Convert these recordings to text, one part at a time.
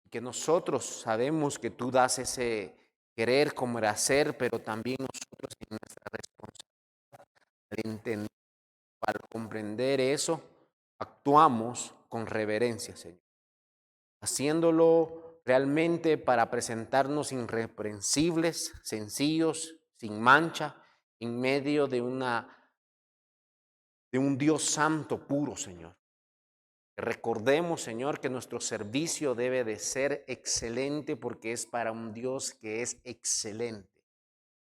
que nosotros sabemos que tú das ese querer como el hacer, pero también nosotros en nuestra responsabilidad al entender, al comprender eso, actuamos con reverencia, Señor, haciéndolo realmente para presentarnos irreprensibles, sencillos, sin mancha, en medio de un Dios santo puro, Señor. Recordemos, Señor, que nuestro servicio debe de ser excelente porque es para un Dios que es excelente,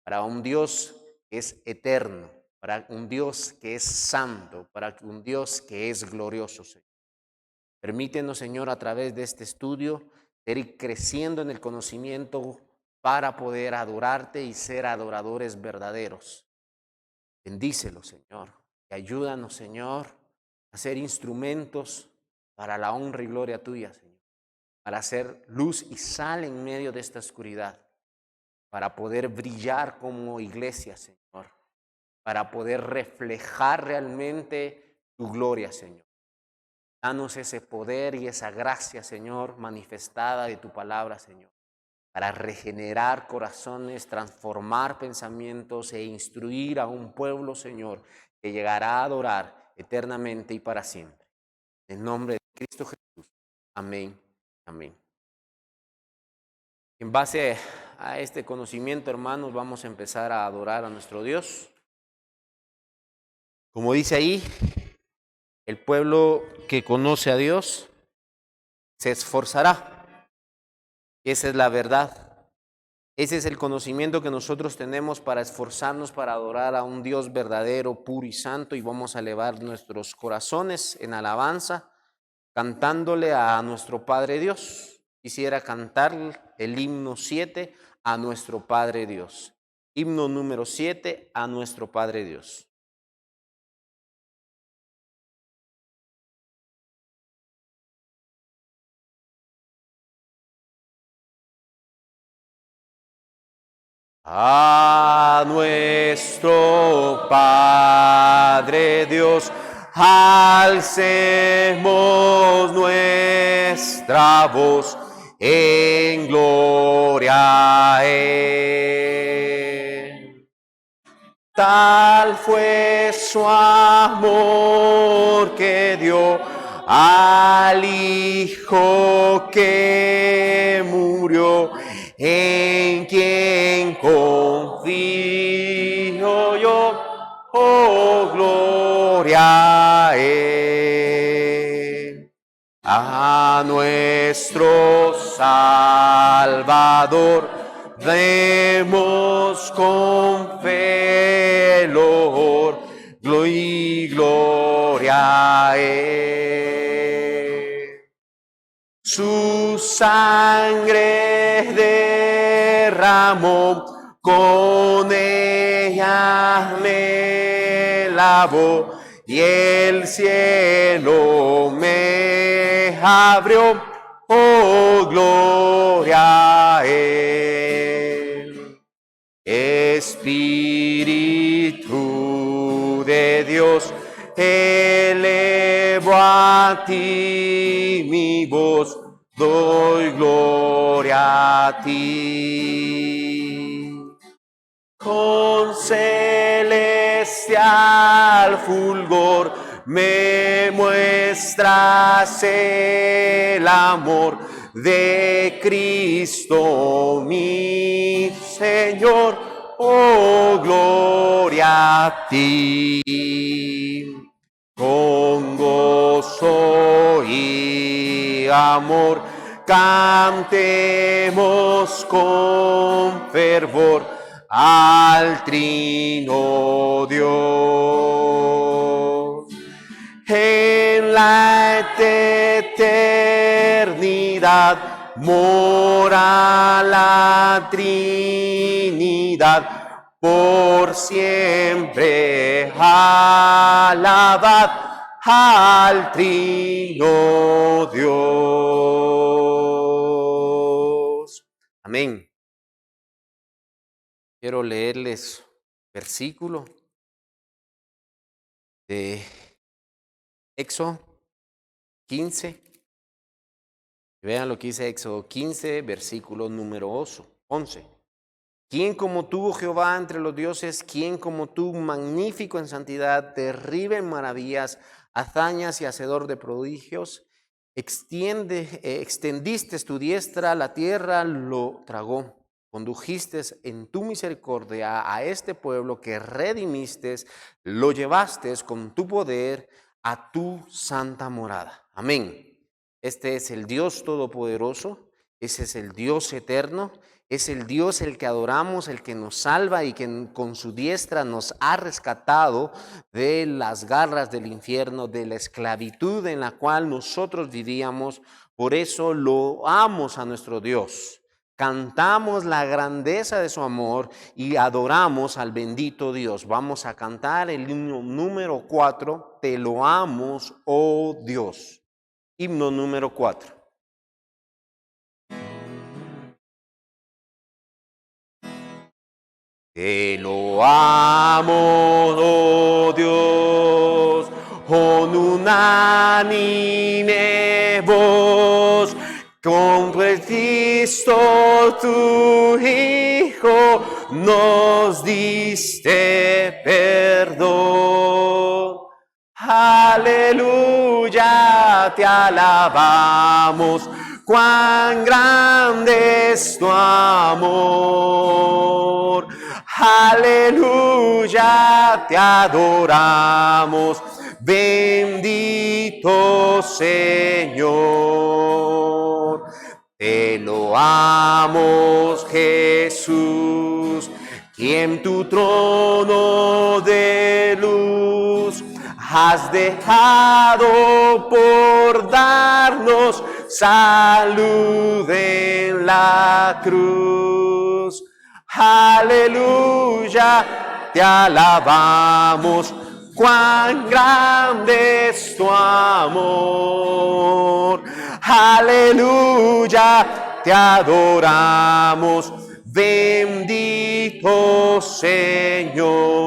para un Dios que es eterno, para un Dios que es santo, para un Dios que es glorioso, Señor. Permítenos, Señor, a través de este estudio, ir creciendo en el conocimiento para poder adorarte y ser adoradores verdaderos. Bendícelo, Señor, y ayúdanos, Señor, a ser instrumentos para la honra y gloria tuya, Señor, para hacer luz y sal en medio de esta oscuridad, para poder brillar como iglesia, Señor, para poder reflejar realmente tu gloria, Señor. Danos ese poder y esa gracia, Señor, manifestada de tu palabra, Señor, para regenerar corazones, transformar pensamientos e instruir a un pueblo, Señor, que llegará a adorar eternamente y para siempre. En nombre de Cristo Jesús. Amén. Amén. En base a este conocimiento, hermanos, vamos a empezar a adorar a nuestro Dios. Como dice ahí, el pueblo que conoce a Dios se esforzará. Esa es la verdad. Ese es el conocimiento que nosotros tenemos para esforzarnos para adorar a un Dios verdadero, puro y santo, y vamos a elevar nuestros corazones en alabanza, cantándole a nuestro Padre Dios. Quisiera cantar el himno 7 a nuestro Padre Dios. Himno número 7 a nuestro Padre Dios. A nuestro Padre Dios, alcemos nuestra voz en gloria a Él. Tal fue su amor que dio al Hijo que murió, en quien confío yo, oh gloria a Él. A nuestro Salvador demos con fe loor y gloria a Él. Su sangre derramó, con ella me lavó, y el cielo me abrió, oh gloria a Él. Espíritu de Dios, elevo a ti mi voz, doy gloria a ti. Con celestial fulgor me muestras el amor de Cristo mi Señor, oh gloria a ti. Con gozo y amor cantemos con fervor al Trino Dios. En la eternidad mora la Trinidad, por siempre alabad al Trino Dios. Amén. Quiero leerles versículo de Éxodo 15, Vean lo que dice Éxodo 15, versículo número 11. ¿Quién como tú, oh Jehová, entre los dioses? ¿Quién como tú, magnífico en santidad, terrible en maravillas, hazañas y hacedor de prodigios? Extendiste tu diestra, la tierra lo tragó. Condujiste en tu misericordia a este pueblo que redimiste, lo llevaste con tu poder a tu santa morada. Amén. Este es el Dios todopoderoso, ese es el Dios eterno, es el Dios el que adoramos, el que nos salva y que con su diestra nos ha rescatado de las garras del infierno, de la esclavitud en la cual nosotros vivíamos. Por eso lo amamos a nuestro Dios. Cantamos la grandeza de su amor y adoramos al bendito Dios. Vamos a cantar el himno número 4, Te lo amos, oh Dios. Himno número 4. Te lo amo, oh Dios, con unánime voz, con Cristo tu Hijo nos diste perdón. Aleluya, te alabamos, cuán grande es tu amor. Aleluya, te adoramos, bendito Señor. Te loamos, Jesús, quien tu trono de luz has dejado por darnos salud en la cruz. Aleluya, te alabamos, cuán grande es tu amor. Aleluya, te adoramos, bendito Señor.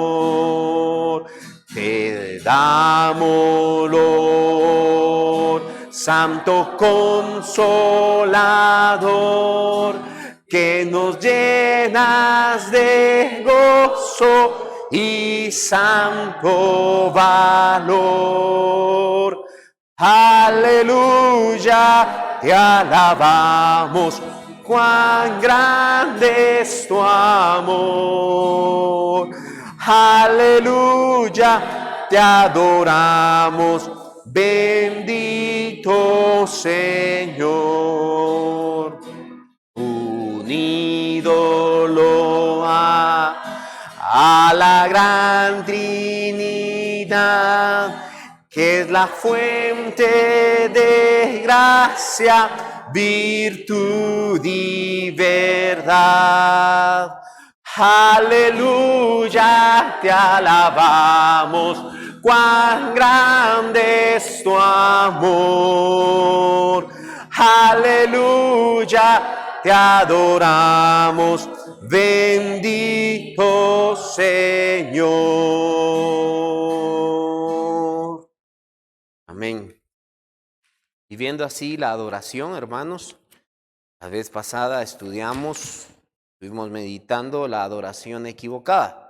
Te damos, Lord, Santo Consolador, que nos llenas de gozo y santo valor. Aleluya, te alabamos, cuán grande es tu amor. Aleluya, te adoramos, bendito Señor. Un ídolo a la gran Trinidad, que es la fuente de gracia, virtud y verdad. Aleluya, te alabamos, cuán grande es tu amor. Aleluya, te adoramos, bendito Señor. Amén. Y viendo así la adoración, hermanos, la vez pasada estuvimos meditando la adoración equivocada.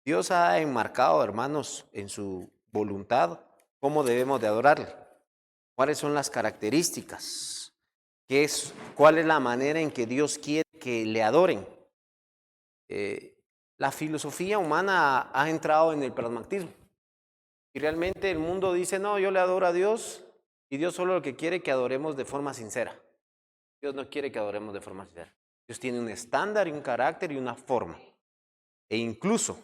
Dios ha enmarcado, hermanos, en su voluntad cómo debemos de adorarle. ¿Cuáles son las características? ¿Cuál es la manera en que Dios quiere que le adoren? La filosofía humana ha entrado en el pragmatismo. Y realmente el mundo dice, no, yo le adoro a Dios y Dios solo lo que quiere es que adoremos de forma sincera. Dios no quiere que adoremos de forma sincera. Dios tiene un estándar y un carácter y una forma. E incluso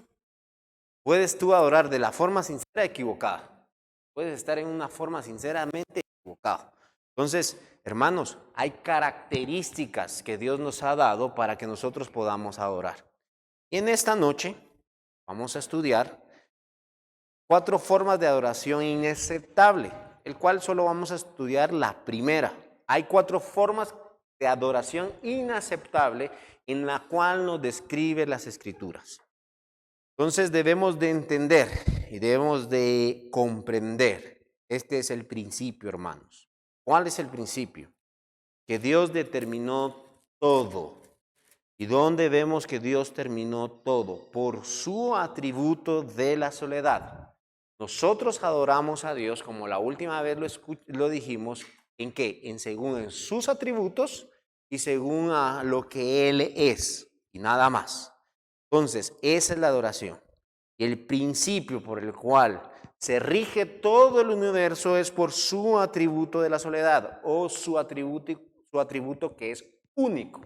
puedes tú adorar de la forma sincera equivocada. Puedes estar en una forma sinceramente equivocada. Entonces, hermanos, hay características que Dios nos ha dado para que nosotros podamos adorar. Y en esta noche vamos a estudiar 4 formas de adoración inaceptable, el cual solo vamos a estudiar la primera. Hay 4 formas de adoración inaceptable en la cual nos describe las Escrituras. Entonces debemos de entender y debemos de comprender Este es el principio, hermanos. ¿Cuál es el principio? Que Dios determinó todo. ¿Y dónde vemos que Dios terminó todo? Por su atributo de la soledad. Nosotros adoramos a Dios, como la última vez lo dijimos, ¿en qué? Según en sus atributos y según a lo que Él es, y nada más. Entonces, esa es la adoración. Y el principio por el cual se rige todo el universo es por su atributo de la soledad, o su atributo que es único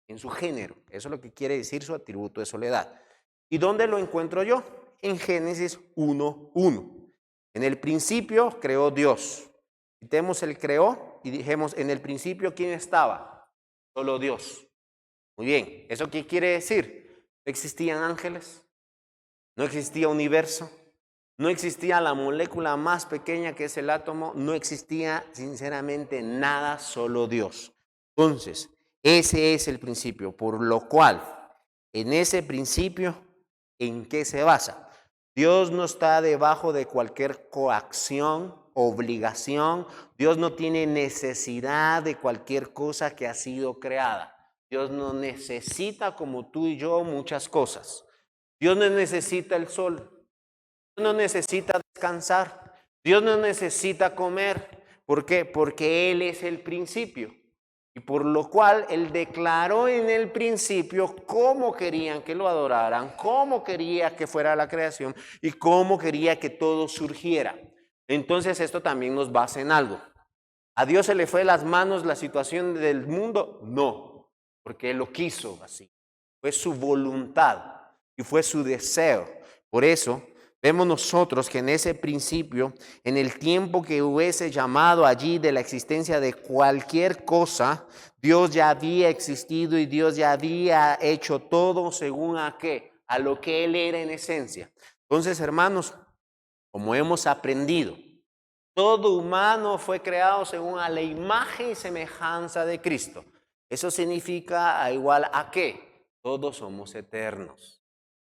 en su género. Eso es lo que quiere decir su atributo de soledad. ¿Y dónde lo encuentro yo? En Génesis 1:1. En el principio creó Dios. Quitemos el creó y dijimos, en el principio, ¿quién estaba? Solo Dios. Muy bien, ¿eso qué quiere decir? No existían ángeles, no existía universo, no existía la molécula más pequeña que es el átomo, no existía sinceramente nada, solo Dios. Entonces, ese es el principio, por lo cual, en ese principio, ¿en qué se basa? Dios no está debajo de cualquier coacción, obligación. Dios no tiene necesidad de cualquier cosa que ha sido creada. Dios no necesita, como tú y yo, muchas cosas. Dios no necesita el sol. Dios no necesita descansar. Dios no necesita comer. ¿Por qué? Porque Él es el principio. Y por lo cual Él declaró en el principio cómo querían que lo adoraran, cómo quería que fuera la creación y cómo quería que todo surgiera. Entonces esto también nos basa en algo. ¿A Dios se le fue de las manos la situación del mundo? No, porque Él lo quiso así. Fue su voluntad y fue su deseo. Por eso vemos nosotros que en ese principio, en el tiempo que hubiese llamado allí de la existencia de cualquier cosa, Dios ya había existido y Dios ya había hecho todo según a qué, a lo que Él era en esencia. Entonces, hermanos, como hemos aprendido, todo humano fue creado según a la imagen y semejanza de Cristo. Eso significa a igual a qué, todos somos eternos.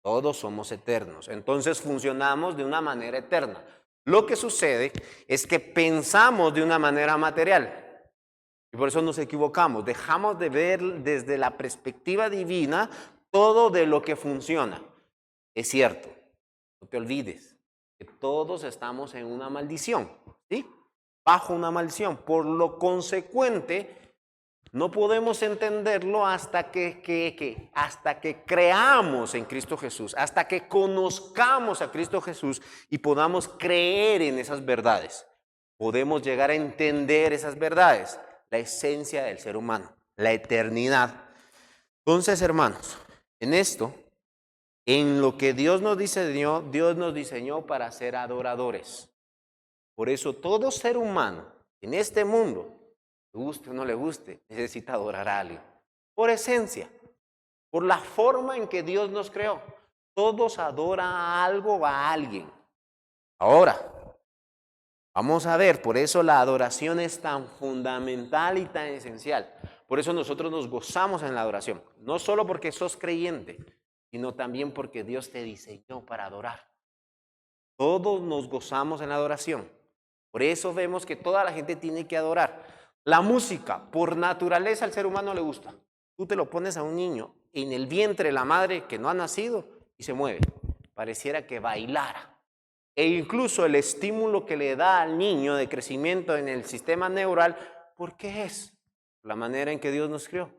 Todos somos eternos. Entonces funcionamos de una manera eterna. Lo que sucede es que pensamos de una manera material. Y por eso nos equivocamos. Dejamos de ver desde la perspectiva divina todo de lo que funciona. Es cierto, no te olvides que todos estamos en una maldición, ¿sí? Bajo una maldición. Por lo consecuente, no podemos entenderlo hasta que creamos en Cristo Jesús, hasta que conozcamos a Cristo Jesús y podamos creer en esas verdades. Podemos llegar a entender esas verdades, la esencia del ser humano, la eternidad. Entonces, hermanos, en esto, en lo que Dios nos diseñó, Dios nos diseñó para ser adoradores. Por eso todo ser humano en este mundo, le guste o no le guste, necesita adorar a alguien. Por esencia, por la forma en que Dios nos creó. Todos adoran a algo o a alguien. Ahora, vamos a ver, por eso la adoración es tan fundamental y tan esencial. Por eso nosotros nos gozamos en la adoración. No solo porque sos creyente, sino también porque Dios te diseñó para adorar. Todos nos gozamos en la adoración. Por eso vemos que toda la gente tiene que adorar. La música, por naturaleza al ser humano le gusta. Tú te lo pones a un niño en el vientre de la madre que no ha nacido y se mueve. Pareciera que bailara. E incluso el estímulo que le da al niño de crecimiento en el sistema neural, ¿por qué es? La manera en que Dios nos creó.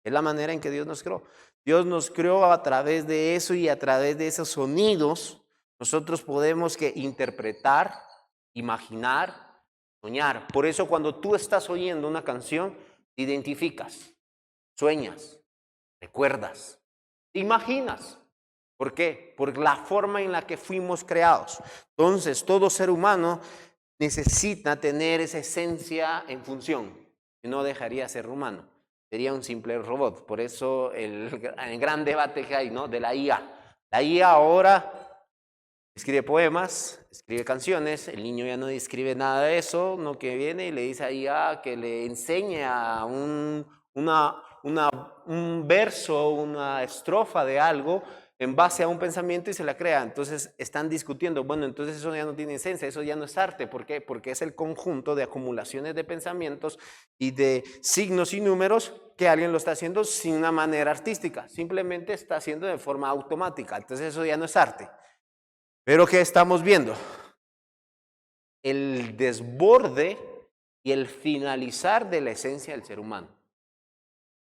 Es la manera en que Dios nos creó. Dios nos creó a través de eso y a través de esos sonidos nosotros podemos interpretar, imaginar, soñar. Por eso cuando tú estás oyendo una canción, te identificas, sueñas, recuerdas, te imaginas. ¿Por qué? Por la forma en la que fuimos creados. Entonces, todo ser humano necesita tener esa esencia en función. Si no, dejaría de ser humano. Sería un simple robot. Por eso el gran debate que hay, ¿no?, de la IA. La IA ahora escribe poemas, escribe canciones, el niño ya no escribe nada de eso, no, que viene y le dice a IA que le enseñe a un verso, una estrofa de algo, en base a un pensamiento y se la crea. Entonces están discutiendo, bueno, entonces eso ya no tiene esencia, eso ya no es arte. ¿Por qué? Porque es el conjunto de acumulaciones de pensamientos y de signos y números que alguien lo está haciendo sin una manera artística, simplemente está haciendo de forma automática. Entonces eso ya no es arte. Pero ¿qué estamos viendo? El desborde y el finalizar de la esencia del ser humano.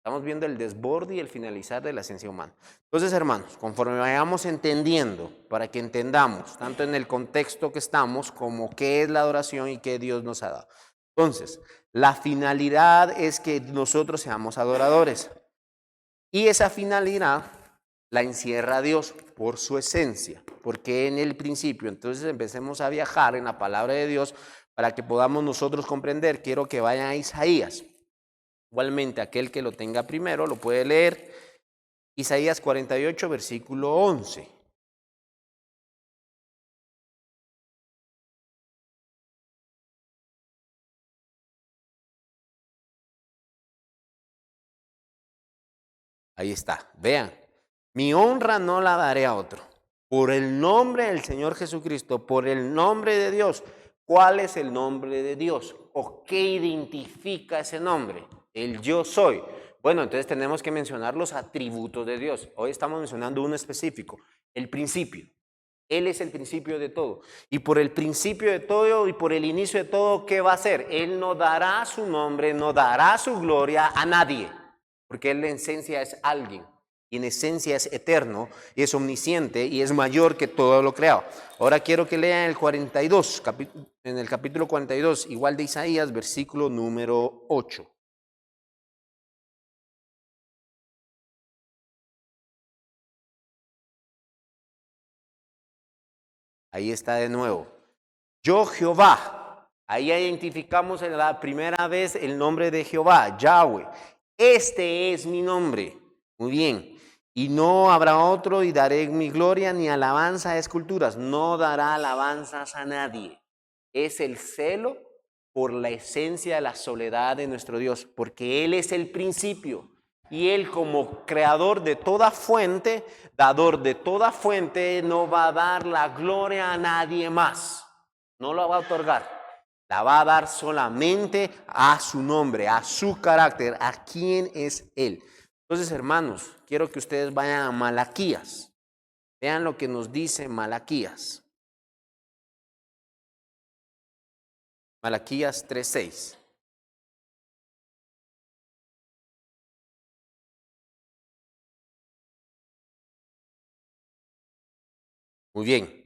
Estamos viendo el desborde y el finalizar de la esencia humana. Entonces, hermanos, conforme vayamos entendiendo, para que entendamos, tanto en el contexto que estamos, como qué es la adoración y qué Dios nos ha dado. Entonces, la finalidad es que nosotros seamos adoradores. Y esa finalidad la encierra Dios por su esencia, porque en el principio, entonces empecemos a viajar en la palabra de Dios para que podamos nosotros comprender. Quiero que vayan a Isaías. Igualmente, aquel que lo tenga primero lo puede leer. Isaías 48, versículo 11. Ahí está, vean. Mi honra no la daré a otro. Por el nombre del Señor Jesucristo, por el nombre de Dios. ¿Cuál es el nombre de Dios? ¿O qué identifica ese nombre? El yo soy. Bueno, entonces tenemos que mencionar los atributos de Dios. Hoy estamos mencionando uno específico, el principio. Él es el principio de todo. Y por el principio de todo y por el inicio de todo, ¿qué va a hacer? Él no dará su nombre, no dará su gloria a nadie. Porque Él en esencia es alguien. Y en esencia es eterno, y es omnisciente, y es mayor que todo lo creado. Ahora quiero que lean el 42, en el capítulo 42, igual de Isaías, versículo número 8. Ahí está de nuevo. Yo Jehová. Ahí identificamos en la primera vez el nombre de Jehová, Yahweh. Este es mi nombre. Muy bien. Y no habrá otro, y daré mi gloria ni alabanza a esculturas. No dará alabanzas a nadie. Es el celo por la esencia de la soledad de nuestro Dios, porque Él es el principio. Y Él, como creador de toda fuente, dador de toda fuente, no va a dar la gloria a nadie más. No la va a otorgar. La va a dar solamente a su nombre, a su carácter, a quién es Él. Entonces, hermanos, quiero que ustedes vayan a Malaquías. Vean lo que nos dice Malaquías. Malaquías 3:6. Muy bien.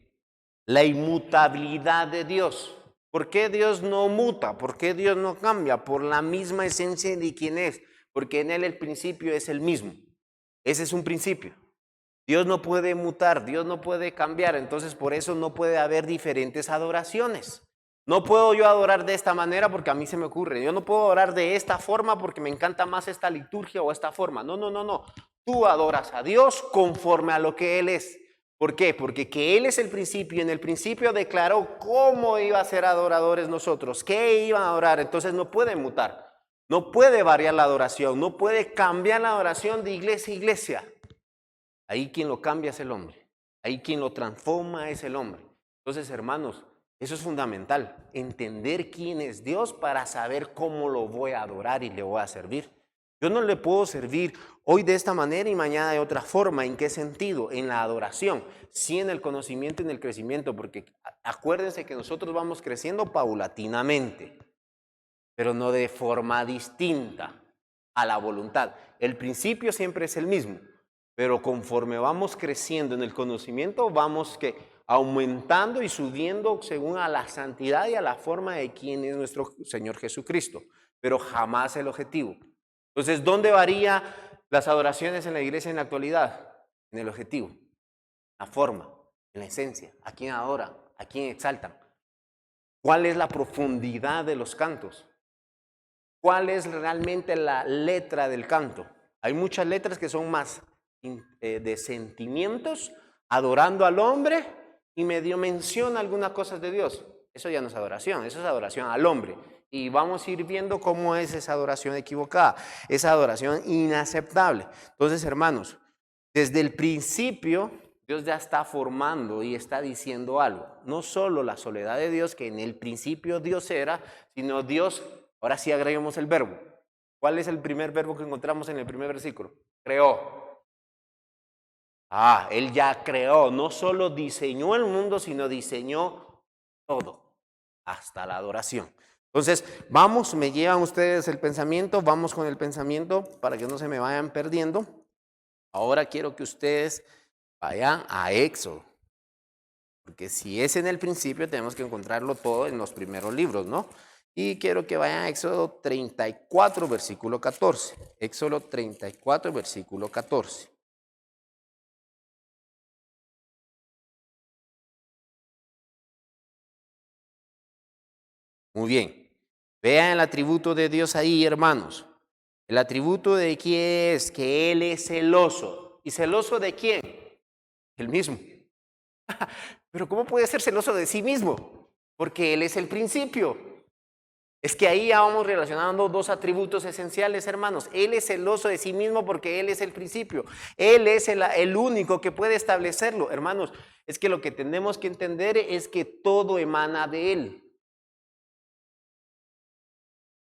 La inmutabilidad de Dios. ¿Por qué Dios no muta? ¿Por qué Dios no cambia? Por la misma esencia de quién es. Porque en Él el principio es el mismo. Ese es un principio. Dios no puede mutar, Dios no puede cambiar. Entonces por eso no puede haber diferentes adoraciones. No puedo yo adorar de esta manera porque a mí se me ocurre. Yo no puedo adorar de esta forma porque me encanta más esta liturgia o esta forma. No, no, no, no. Tú adoras a Dios conforme a lo que Él es. ¿Por qué? Porque que Él es el principio y en el principio declaró cómo iba a ser adoradores nosotros, qué iban a adorar. Entonces no puede mutar, no puede variar la adoración, no puede cambiar la adoración de iglesia a iglesia. Ahí quien lo cambia es el hombre, ahí quien lo transforma es el hombre. Entonces, hermanos, eso es fundamental, entender quién es Dios para saber cómo lo voy a adorar y le voy a servir. Yo no le puedo servir hoy de esta manera y mañana de otra forma. ¿En qué sentido? En la adoración, sí en el conocimiento y en el crecimiento, porque acuérdense que nosotros vamos creciendo paulatinamente, pero no de forma distinta a la voluntad. El principio siempre es el mismo, pero conforme vamos creciendo en el conocimiento, vamos aumentando y subiendo según a la santidad y a la forma de quién es nuestro Señor Jesucristo, pero jamás el objetivo. Entonces, ¿dónde varía las adoraciones en la iglesia en la actualidad? En el objetivo, la forma, en la esencia, a quién adoran, a quién exaltan. ¿Cuál es la profundidad de los cantos? ¿Cuál es realmente la letra del canto? Hay muchas letras que son más de sentimientos, adorando al hombre y medio menciona algunas cosas de Dios. Eso ya no es adoración, eso es adoración al hombre. Y vamos a ir viendo cómo es esa adoración equivocada, esa adoración inaceptable. Entonces, hermanos, Desde el principio, Dios ya está formando y está diciendo algo. No solo la soledad de Dios, que en el principio Dios era, sino Dios, ahora sí agregamos el verbo. ¿Cuál es el primer verbo que encontramos en el primer versículo? Creó. Él ya creó, no solo diseñó el mundo, sino diseñó todo, hasta la adoración. Entonces, vamos, me llevan ustedes el pensamiento, vamos con el pensamiento para que no se me vayan perdiendo. Ahora quiero que ustedes vayan a Éxodo, porque si es en el principio, tenemos que encontrarlo todo en los primeros libros, ¿no? Y quiero que vayan a Éxodo 34, versículo 14. Éxodo 34, versículo 14. Muy bien. Vean el atributo de Dios ahí, hermanos. El atributo de quién es que Él es celoso. ¿Y celoso de quién? El mismo. Pero ¿cómo puede ser celoso de sí mismo? Porque Él es el principio. Es que ahí ya vamos relacionando dos atributos esenciales, hermanos. Él es celoso de sí mismo porque Él es el principio. Él es el único que puede establecerlo. Hermanos, es que lo que tenemos que entender es que todo emana de Él.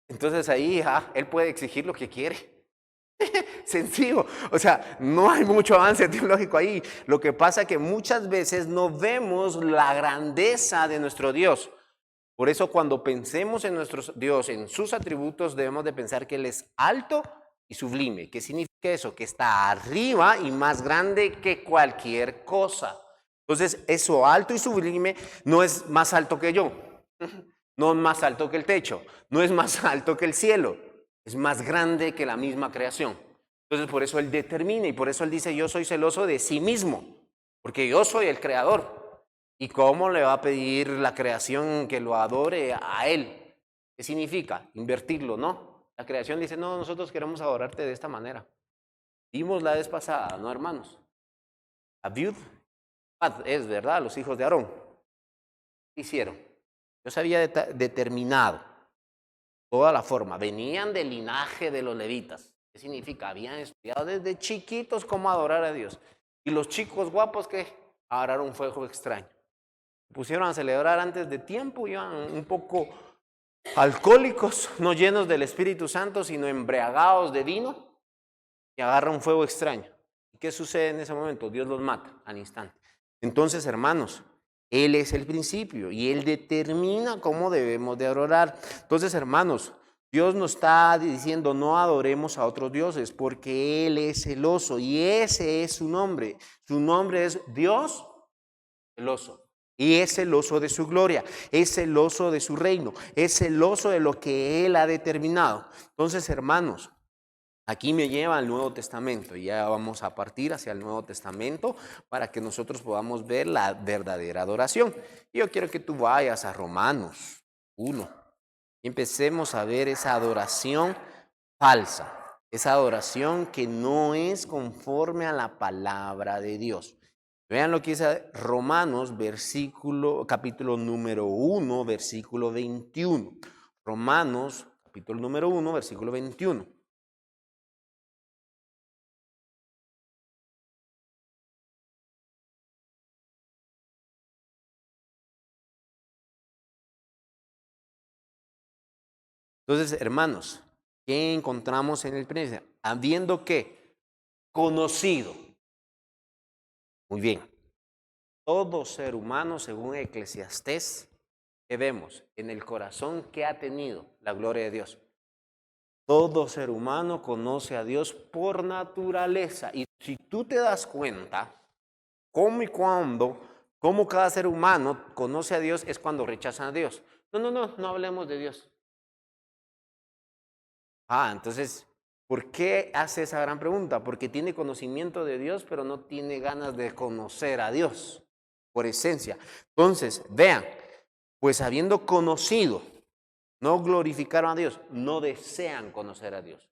Entonces ahí Él puede exigir lo que quiere. Sencillo, o sea, no hay mucho avance teológico ahí. Lo que pasa es que muchas veces no vemos la grandeza de nuestro Dios. Por eso cuando pensemos en nuestro Dios, en sus atributos, debemos de pensar que Él es alto y sublime. ¿Qué significa eso? Que está arriba y más grande que cualquier cosa. Entonces, eso alto y sublime no es más alto que yo, no es más alto que el techo, no es más alto que el cielo, es más grande que la misma creación. Entonces, por eso Él determina y por eso Él dice, yo soy celoso de sí mismo, porque yo soy el creador. ¿Y cómo le va a pedir la creación que lo adore a Él? ¿Qué significa? Invertirlo, ¿no? La creación dice, no, nosotros queremos adorarte de esta manera. Vimos la vez pasada, ¿no, hermanos? Abiud, es verdad, los hijos de Aarón. ¿Qué hicieron? Dios había determinado toda la forma. Venían del linaje de los levitas. ¿Qué significa? Habían estudiado desde chiquitos cómo adorar a Dios. Y los chicos guapos que adoraron un fuego extraño. Pusieron a celebrar antes de tiempo, iban un poco alcohólicos, no llenos del Espíritu Santo, sino embriagados de vino, y agarran un fuego extraño. ¿Y qué sucede en ese momento? Dios los mata al instante. Entonces, hermanos, Él es el principio y Él determina cómo debemos de adorar. Entonces, hermanos, Dios nos está diciendo no adoremos a otros dioses porque Él es celoso y ese es su nombre. Su nombre es Dios celoso. Y es celoso de su gloria, es celoso de su reino, es celoso de lo que Él ha determinado. Entonces, hermanos, aquí me lleva al Nuevo Testamento y ya vamos a partir hacia el Nuevo Testamento para que nosotros podamos ver la verdadera adoración. Y yo quiero que tú vayas a Romanos 1 y empecemos a ver esa adoración falsa, esa adoración que no es conforme a la palabra de Dios. Vean lo que dice Romanos, capítulo número 1, versículo 21. Romanos, capítulo número 1, versículo 21. Entonces, hermanos, ¿qué encontramos en el principio? Habiendo que conocido. Muy bien. Todo ser humano, según Eclesiastés, que vemos en el corazón que ha tenido la gloria de Dios. Todo ser humano conoce a Dios por naturaleza. Y si tú te das cuenta, cómo y cuándo, cómo cada ser humano conoce a Dios es cuando rechazan a Dios. No hablemos de Dios. Entonces, ¿por qué hace esa gran pregunta? Porque tiene conocimiento de Dios, pero no tiene ganas de conocer a Dios, por esencia. Entonces, vean, pues habiendo conocido, no glorificaron a Dios, no desean conocer a Dios.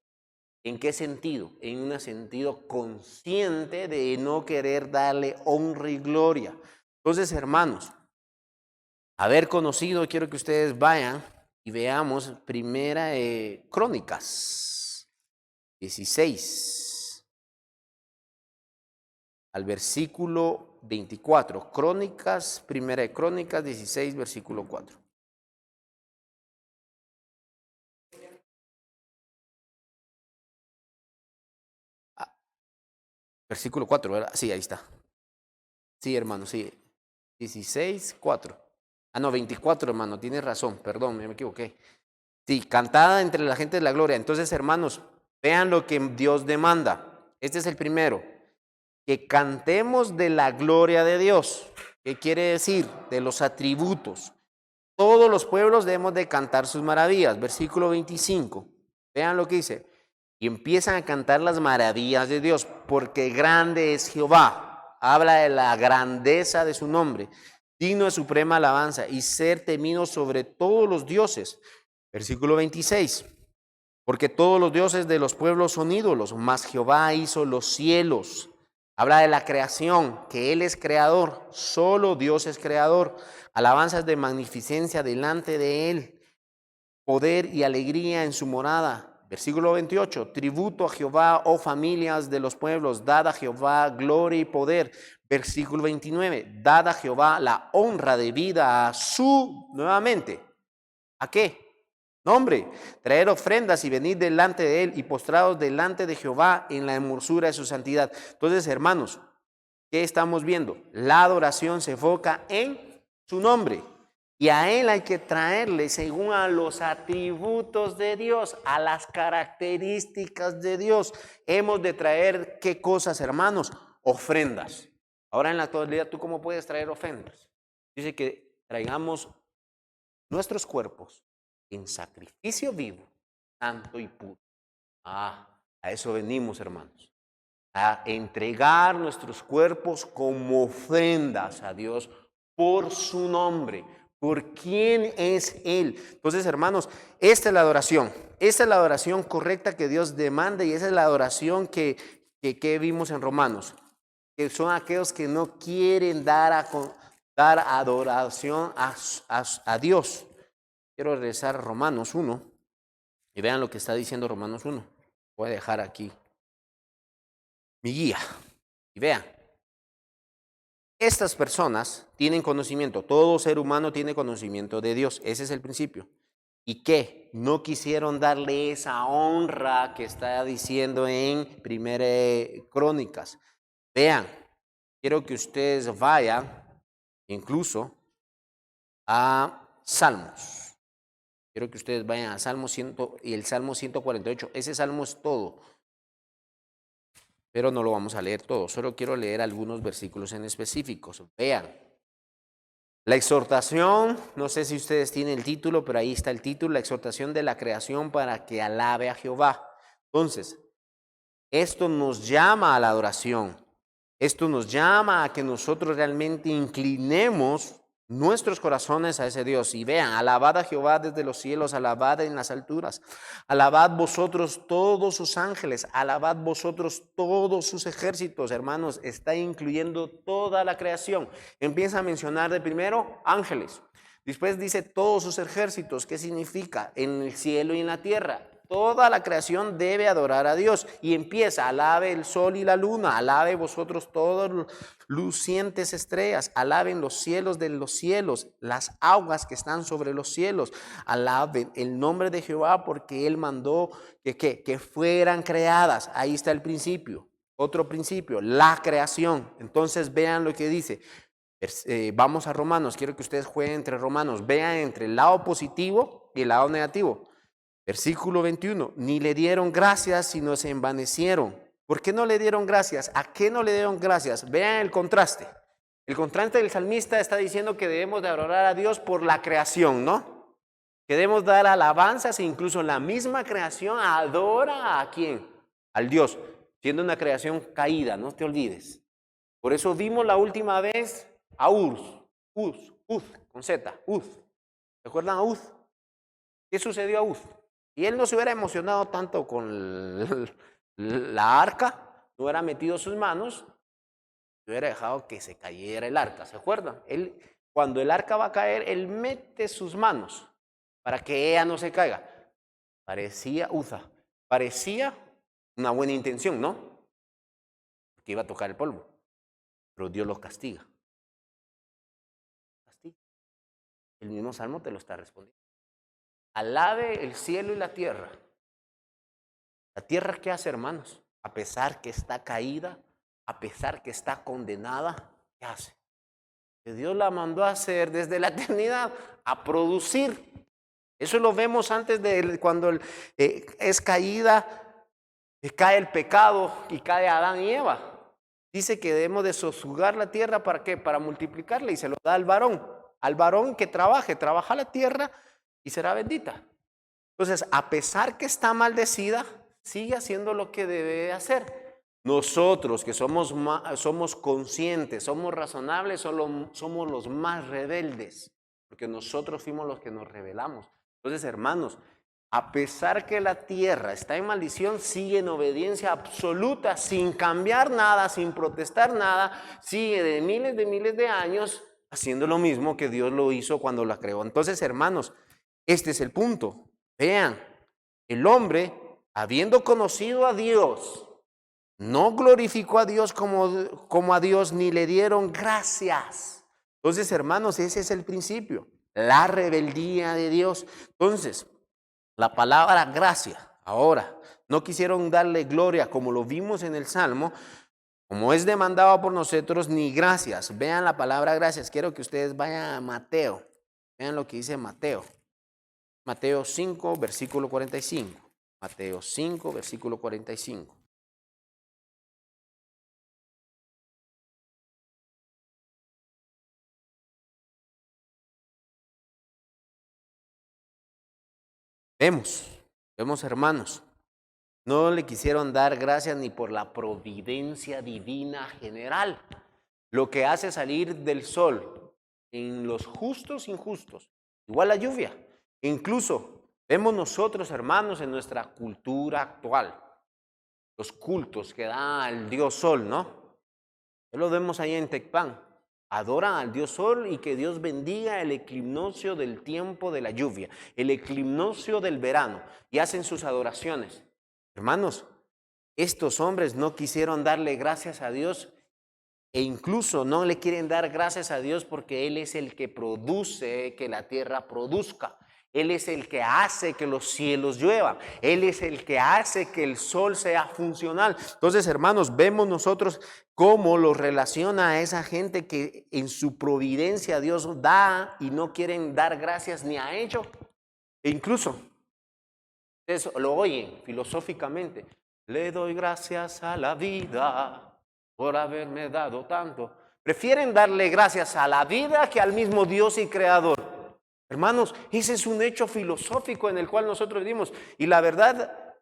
¿En qué sentido? En un sentido consciente de no querer darle honra y gloria. Entonces, hermanos, haber conocido, quiero que ustedes vayan y veamos primera Crónicas 16. al versículo 24. Crónicas, primera de Crónicas 16, versículo 4. Ah, versículo 4, ¿verdad? Sí, ahí está. Sí, hermano, sí. 16, 4. Ah, no, 24, hermano, tienes razón, perdón, me equivoqué. Sí, cantada entre la gente de la gloria. Entonces, hermanos, vean lo que Dios demanda. Este es el primero, que cantemos de la gloria de Dios. ¿Qué quiere decir? De los atributos. Todos los pueblos debemos de cantar sus maravillas. Versículo 25. Vean lo que dice. Y empiezan a cantar las maravillas de Dios, porque grande es Jehová. Habla de la grandeza de su nombre, digno de suprema alabanza y ser temido sobre todos los dioses. Versículo 26. Porque todos los dioses de los pueblos son ídolos, mas Jehová hizo los cielos. Habla de la creación, que Él es creador, solo Dios es creador. Alabanzas de magnificencia delante de Él, poder y alegría en su morada. Versículo 28, tributo a Jehová, oh familias de los pueblos, dad a Jehová gloria y poder. Versículo 29, dad a Jehová la honra de vida a su, nuevamente, ¿a qué? Nombre, traer ofrendas y venir delante de Él y postrados delante de Jehová en la hermosura de su santidad. Entonces, hermanos, ¿qué estamos viendo? La adoración se enfoca en su nombre. Y a Él hay que traerle según a los atributos de Dios, a las características de Dios. Hemos de traer, ¿qué cosas, hermanos? Ofrendas. Ahora en la actualidad, ¿tú cómo puedes traer ofrendas? Dice que traigamos nuestros cuerpos en sacrificio vivo, santo y puro. A eso venimos, hermanos. A entregar nuestros cuerpos como ofrendas a Dios por su nombre, por quién es Él. Entonces, hermanos, esta es la adoración. Esta es la adoración correcta que Dios demanda y esa es la adoración que vimos en Romanos, que son aquellos que no quieren dar adoración a Dios. Quiero regresar a Romanos 1 y vean lo que está diciendo Romanos 1. Voy a dejar aquí mi guía y vean. Estas personas tienen conocimiento, todo ser humano tiene conocimiento de Dios, ese es el principio. ¿Y qué? No quisieron darle esa honra que está diciendo en Primera Crónicas. Vean, quiero que ustedes vayan incluso a Salmos. Quiero que ustedes vayan a Salmo 100 y el Salmo 148. Ese salmo es todo, pero no lo vamos a leer todo. Solo quiero leer algunos versículos en específicos. Vean. La exhortación, no sé si ustedes tienen el título, pero ahí está el título, la exhortación de la creación para que alabe a Jehová. Entonces, esto nos llama a la adoración. Esto nos llama a que nosotros realmente inclinemos nuestros corazones a ese Dios. Y vean, alabad a Jehová desde los cielos, alabad en las alturas. Alabad vosotros todos sus ángeles, alabad vosotros todos sus ejércitos. Hermanos, está incluyendo toda la creación. Empieza a mencionar de primero ángeles. Después dice todos sus ejércitos. ¿Qué significa? En el cielo y en la tierra. Toda la creación debe adorar a Dios. Y empieza, alabe el sol y la luna, alabe vosotros todos lucientes estrellas, alaben los cielos de los cielos, las aguas que están sobre los cielos, alaben el nombre de Jehová porque Él mandó que fueran creadas. Ahí está el principio. Otro principio, la creación. Entonces vean lo que dice. Vamos a Romanos, quiero que ustedes jueguen entre Romanos, vean entre el lado positivo y el lado negativo. Versículo 21, ni le dieron gracias, sino se envanecieron. ¿Por qué no le dieron gracias? ¿A qué no le dieron gracias? Vean el contraste. El contraste del salmista está diciendo que debemos de adorar a Dios por la creación, ¿no? Que debemos dar alabanzas e incluso la misma creación adora a ¿quién? Al Dios, siendo una creación caída, no te olvides. Por eso vimos la última vez a Uz, con Z, Uz. ¿Recuerdan a Uz? ¿Qué sucedió a Uz? Y él no se hubiera emocionado tanto con la arca, no hubiera metido sus manos, hubiera dejado que se cayera el arca. ¿Se acuerdan? Él, cuando el arca va a caer, él mete sus manos para que ella no se caiga. Parecía una buena intención, ¿no? Porque iba a tocar el polvo. pero Dios los castiga. El mismo Salmo te lo está respondiendo. Alabe el cielo y la tierra. ¿La tierra qué hace, hermanos? A pesar que está caída, a pesar que está condenada, ¿qué hace? Que Dios la mandó a hacer desde la eternidad, a producir. Eso lo vemos antes de cuando es caída, cae el pecado y cae Adán y Eva. Dice que debemos de sojuzgar la tierra, ¿para qué? Para multiplicarla, y se lo da al varón que trabaja la tierra y será bendita. Entonces, a pesar que está maldecida, sigue haciendo lo que debe hacer. Nosotros que somos conscientes, somos razonables, somos los más rebeldes, porque nosotros fuimos los que nos rebelamos. Entonces, hermanos, a pesar que la tierra está en maldición, sigue en obediencia absoluta, sin cambiar nada, sin protestar nada, sigue de miles de años haciendo lo mismo que Dios lo hizo cuando la creó. Entonces, hermanos, este es el punto. Vean, el hombre, habiendo conocido a Dios, no glorificó a Dios como a Dios, ni le dieron gracias. Entonces, hermanos, ese es el principio, la rebeldía de Dios. Entonces, la palabra gracia, ahora, no quisieron darle gloria como lo vimos en el Salmo, como es demandado por nosotros, ni gracias. Vean la palabra gracias. Quiero que ustedes vayan a Mateo. Vean lo que dice Mateo. Mateo 5, versículo 45. Mateo 5, versículo 45. Vemos hermanos, no le quisieron dar gracias ni por la providencia divina general, lo que hace salir del sol en los justos injustos, igual la lluvia. Incluso vemos nosotros, hermanos, en nuestra cultura actual, los cultos que da al Dios Sol, ¿no? Lo vemos ahí en Tecpan. Adoran al Dios Sol y que Dios bendiga el equinoccio del tiempo de la lluvia, el equinoccio del verano, y hacen sus adoraciones. Hermanos, estos hombres no quisieron darle gracias a Dios e incluso no le quieren dar gracias a Dios porque Él es el que produce que la tierra produzca. Él es el que hace que los cielos lluevan. Él es el que hace que el sol sea funcional. Entonces, hermanos, vemos nosotros cómo lo relaciona a esa gente que en su providencia Dios da y no quieren dar gracias ni a ello. E incluso, ustedes lo oyen filosóficamente. Le doy gracias a la vida por haberme dado tanto. Prefieren darle gracias a la vida que al mismo Dios y Creador. Hermanos, ese es un hecho filosófico en el cual nosotros vivimos. Y la verdad,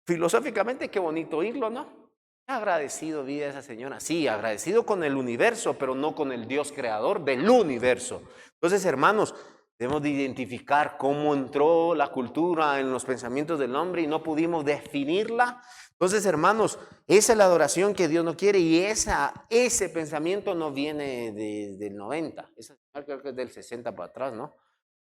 filosóficamente, qué bonito oírlo, ¿no? Agradecido vive esa señora. Sí, agradecido con el universo, pero no con el Dios creador del universo. Entonces, hermanos, debemos de identificar cómo entró la cultura en los pensamientos del hombre y no pudimos definirla. Entonces, hermanos, esa es la adoración que Dios no quiere y ese pensamiento no viene del 90. Esa creo que es del 60 para atrás, ¿no?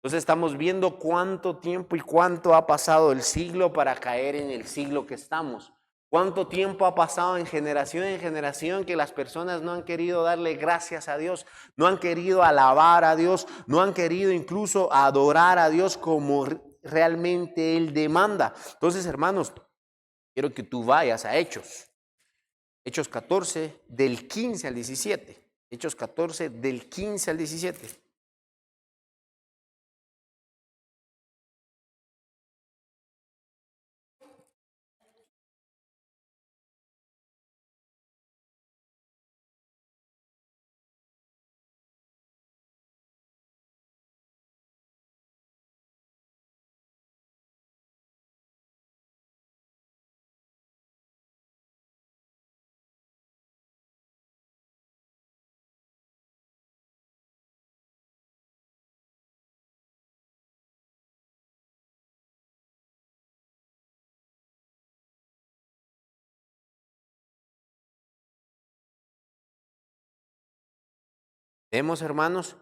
Entonces estamos viendo cuánto tiempo y cuánto ha pasado el siglo para caer en el siglo que estamos. Cuánto tiempo ha pasado en generación que las personas no han querido darle gracias a Dios, no han querido alabar a Dios, no han querido incluso adorar a Dios como realmente Él demanda. Entonces, hermanos, quiero que tú vayas a Hechos 14 del 15 al 17. Hechos 14 del 15 al 17. Vemos, hermanos,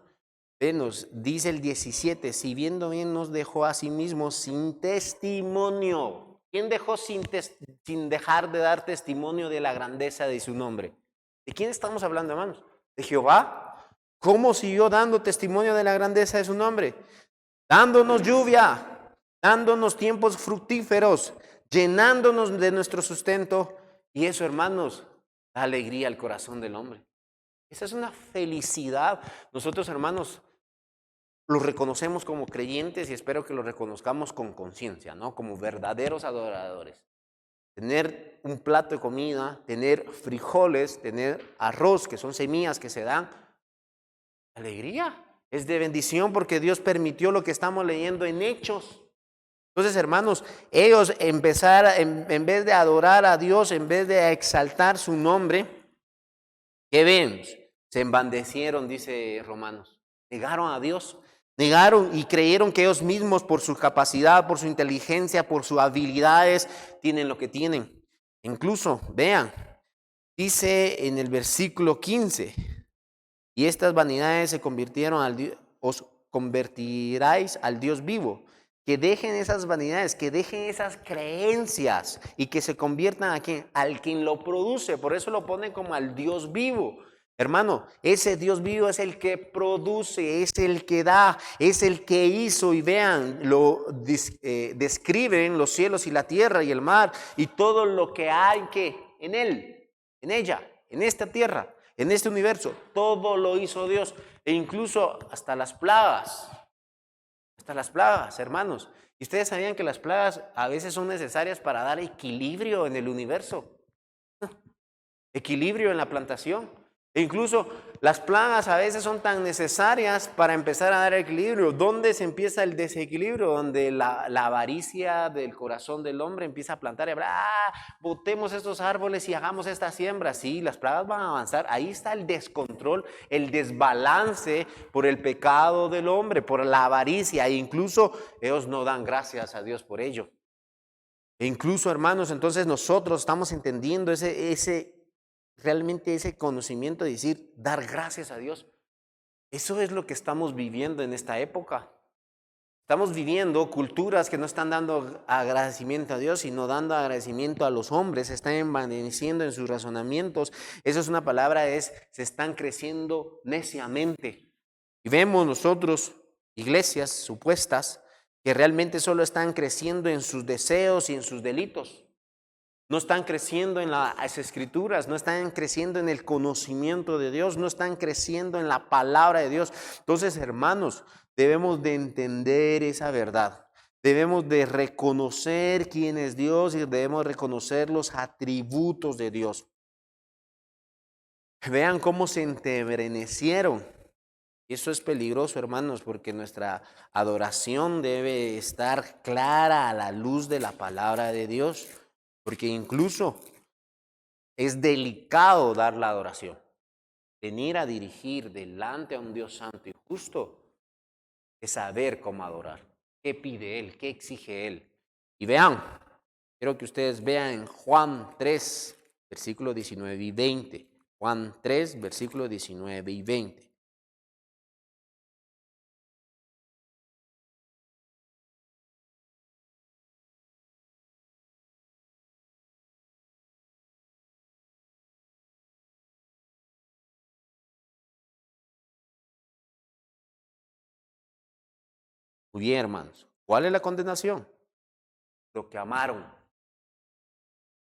nos dice el 17, si viendo bien nos dejó a sí mismo sin testimonio. ¿Quién dejó sin dejar de dar testimonio de la grandeza de su nombre? ¿De quién estamos hablando, hermanos? ¿De Jehová? ¿Cómo siguió dando testimonio de la grandeza de su nombre? Dándonos lluvia, dándonos tiempos fructíferos, llenándonos de nuestro sustento. Y eso, hermanos, da alegría al corazón del hombre. Esa es una felicidad. Nosotros, hermanos, lo reconocemos como creyentes y espero que lo reconozcamos con conciencia, ¿no? Como verdaderos adoradores. Tener un plato de comida, tener frijoles, tener arroz, que son semillas que se dan, alegría. Es de bendición porque Dios permitió lo que estamos leyendo en Hechos. Entonces, hermanos, ellos en vez de adorar a Dios, en vez de exaltar su nombre, ¿qué ven? Se embandecieron, dice Romanos. Negaron a Dios. Negaron y creyeron que ellos mismos, por su capacidad, por su inteligencia, por sus habilidades, tienen lo que tienen. Incluso, vean, dice en el versículo 15, y estas vanidades se convirtieron al Dios, os convertiráis al Dios vivo. Que dejen esas vanidades, que dejen esas creencias y que se conviertan a quien, al quien lo produce. Por eso lo ponen como al Dios vivo. Hermano, ese Dios vivo es el que produce, es el que da, es el que hizo. Y vean, lo describen los cielos y la tierra y el mar y todo lo que hay que en él, en ella, en esta tierra, en este universo. Todo lo hizo Dios e incluso hasta las plagas. Hasta las plagas, hermanos. ¿Y ustedes sabían que las plagas a veces son necesarias para dar equilibrio en el universo? Equilibrio en la plantación. E incluso las plagas a veces son tan necesarias para empezar a dar equilibrio. ¿Dónde se empieza el desequilibrio? Donde la avaricia del corazón del hombre empieza a plantar y hablar, botemos estos árboles y hagamos esta siembra. Sí, las plagas van a avanzar. Ahí está el descontrol, el desbalance por el pecado del hombre, por la avaricia. E incluso ellos no dan gracias a Dios por ello. E incluso, hermanos, entonces nosotros estamos entendiendo realmente ese conocimiento de decir, dar gracias a Dios. Eso es lo que estamos viviendo en esta época. Estamos viviendo culturas que no están dando agradecimiento a Dios, sino dando agradecimiento a los hombres, se están envaneciendo en sus razonamientos. Eso es una palabra, se están creciendo neciamente. Y vemos nosotros iglesias supuestas que realmente solo están creciendo en sus deseos y en sus delitos. No están creciendo en las escrituras, no están creciendo en el conocimiento de Dios, no están creciendo en la palabra de Dios. Entonces, hermanos, debemos de entender esa verdad. Debemos de reconocer quién es Dios y debemos reconocer los atributos de Dios. Vean cómo se entebrenecieron. Eso es peligroso, hermanos, porque nuestra adoración debe estar clara a la luz de la palabra de Dios. Porque incluso es delicado dar la adoración. Venir a dirigir delante a un Dios santo y justo es saber cómo adorar. ¿Qué pide Él? ¿Qué exige Él? Y vean, quiero que ustedes vean en Juan 3, versículos 19 y 20. Juan 3, versículos 19 y 20. Muy bien, hermanos. ¿Cuál es la condenación? Lo que amaron.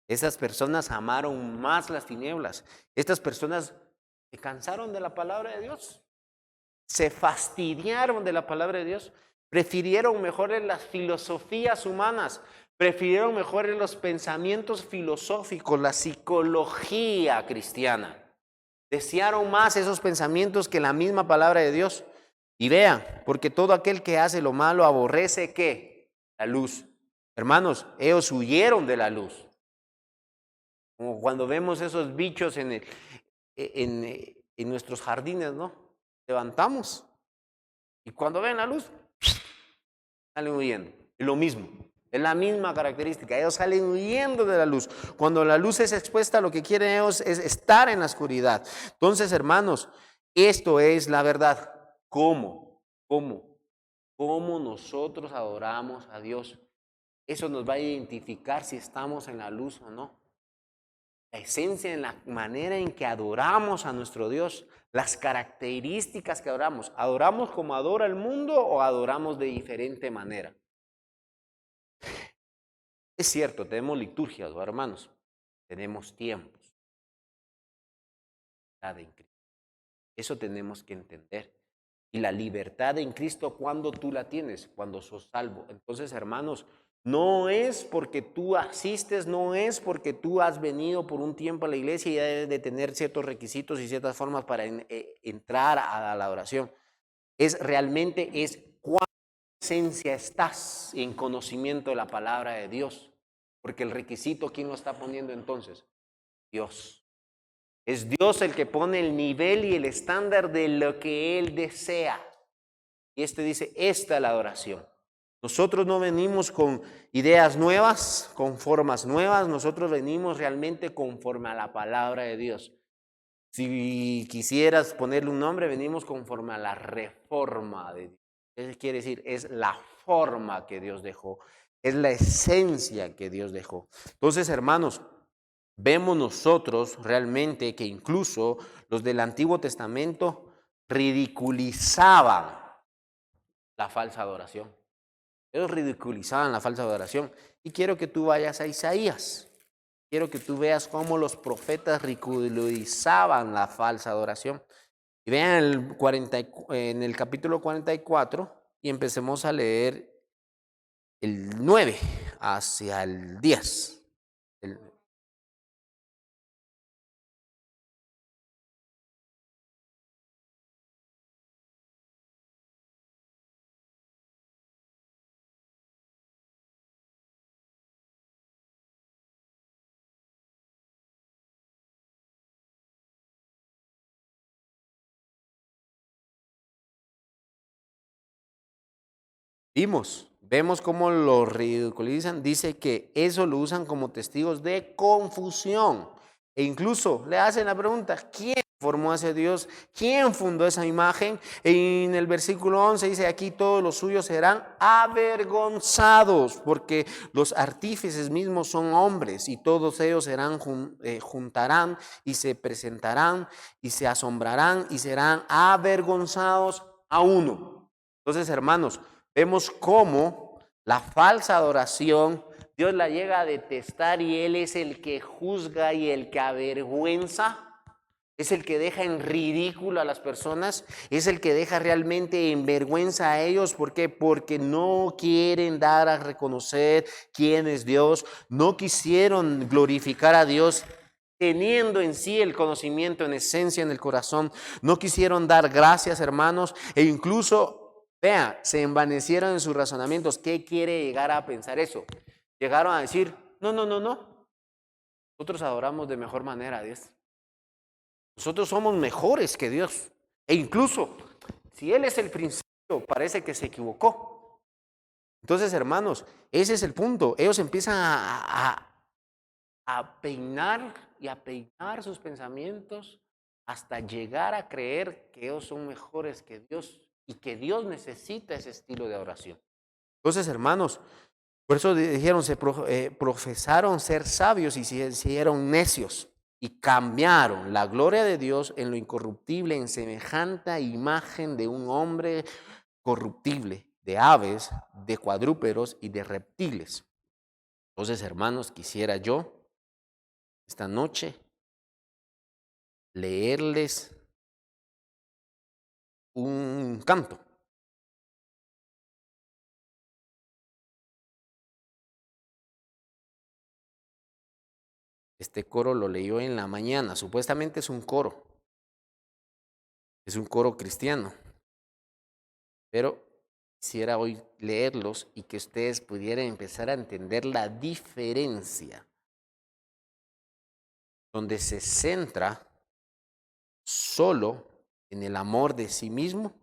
Esas personas amaron más las tinieblas. Estas personas se cansaron de la palabra de Dios. Se fastidiaron de la palabra de Dios. Prefirieron mejor en las filosofías humanas. Prefirieron mejor en los pensamientos filosóficos, la psicología cristiana. Desearon más esos pensamientos que la misma palabra de Dios. Y vean, porque todo aquel que hace lo malo aborrece ¿qué? La luz. Hermanos, ellos huyeron de la luz. Como cuando vemos esos bichos en nuestros jardines, ¿no? Levantamos y cuando ven la luz, salen huyendo. Es lo mismo, es la misma característica. Ellos salen huyendo de la luz. Cuando la luz es expuesta, lo que quieren ellos es estar en la oscuridad. Entonces, hermanos, esto es la verdad. ¿Cómo? ¿Cómo nosotros adoramos a Dios? Eso nos va a identificar si estamos en la luz o no. la esencia en la manera en que adoramos a nuestro Dios, las características que adoramos. ¿Adoramos como adora el mundo o adoramos de diferente manera? Es cierto, tenemos liturgias, hermanos, tenemos tiempos. Eso tenemos que entender. Y la libertad en Cristo, ¿cuándo tú la tienes? Cuando sos salvo. Entonces, hermanos, no es porque tú asistes, no es porque tú has venido por un tiempo a la iglesia y ya debes de tener ciertos requisitos y ciertas formas para entrar a la oración. Es cuán esencia estás en conocimiento de la palabra de Dios. Porque el requisito, ¿quién lo está poniendo entonces? Dios. Es Dios el que pone el nivel y el estándar de lo que Él desea. Y dice, esta es la adoración. Nosotros no venimos con ideas nuevas, con formas nuevas. Nosotros venimos realmente conforme a la palabra de Dios. Si quisieras ponerle un nombre, venimos conforme a la reforma de Dios. Eso quiere decir, es la forma que Dios dejó. Es la esencia que Dios dejó. Entonces, hermanos, vemos nosotros realmente que incluso los del Antiguo Testamento ridiculizaban la falsa adoración. Ellos ridiculizaban la falsa adoración. Y quiero que tú vayas a Isaías. Quiero que tú veas cómo los profetas ridiculizaban la falsa adoración. Y vean en el capítulo 44 y empecemos a leer el 9 hacia el 10. Vemos cómo lo ridiculizan. Dice que eso lo usan como testigos de confusión. E incluso le hacen la pregunta, ¿quién formó a ese Dios? ¿Quién fundó esa imagen? En el versículo 11 dice, aquí todos los suyos serán avergonzados, porque los artífices mismos son hombres, y todos ellos juntarán y se presentarán y se asombrarán y serán avergonzados a uno. Entonces, hermanos, vemos cómo la falsa adoración, Dios la llega a detestar y Él es el que juzga y el que avergüenza, es el que deja en ridículo a las personas, es el que deja realmente en vergüenza a ellos. ¿Por qué? Porque no quieren dar a reconocer quién es Dios, no quisieron glorificar a Dios teniendo en sí el conocimiento en esencia en el corazón, no quisieron dar gracias, hermanos, e incluso vea, se envanecieron en sus razonamientos. ¿Qué quiere llegar a pensar eso? Llegaron a decir, no. Nosotros adoramos de mejor manera a Dios. Nosotros somos mejores que Dios. E incluso, si Él es el principio, parece que se equivocó. Entonces, hermanos, ese es el punto. Ellos empiezan a peinar y a peinar sus pensamientos hasta llegar a creer que ellos son mejores que Dios y que Dios necesita ese estilo de oración. Entonces, hermanos, por eso dijeron, profesaron ser sabios y se hicieron necios y cambiaron la gloria de Dios en lo incorruptible, en semejante imagen de un hombre corruptible, de aves, de cuadrúpedos y de reptiles. Entonces, hermanos, quisiera yo esta noche leerles un canto. Este coro lo leyó en la mañana, supuestamente es un coro cristiano, pero quisiera hoy leerlos y que ustedes pudieran empezar a entender la diferencia, donde se centra solo en el amor de sí mismo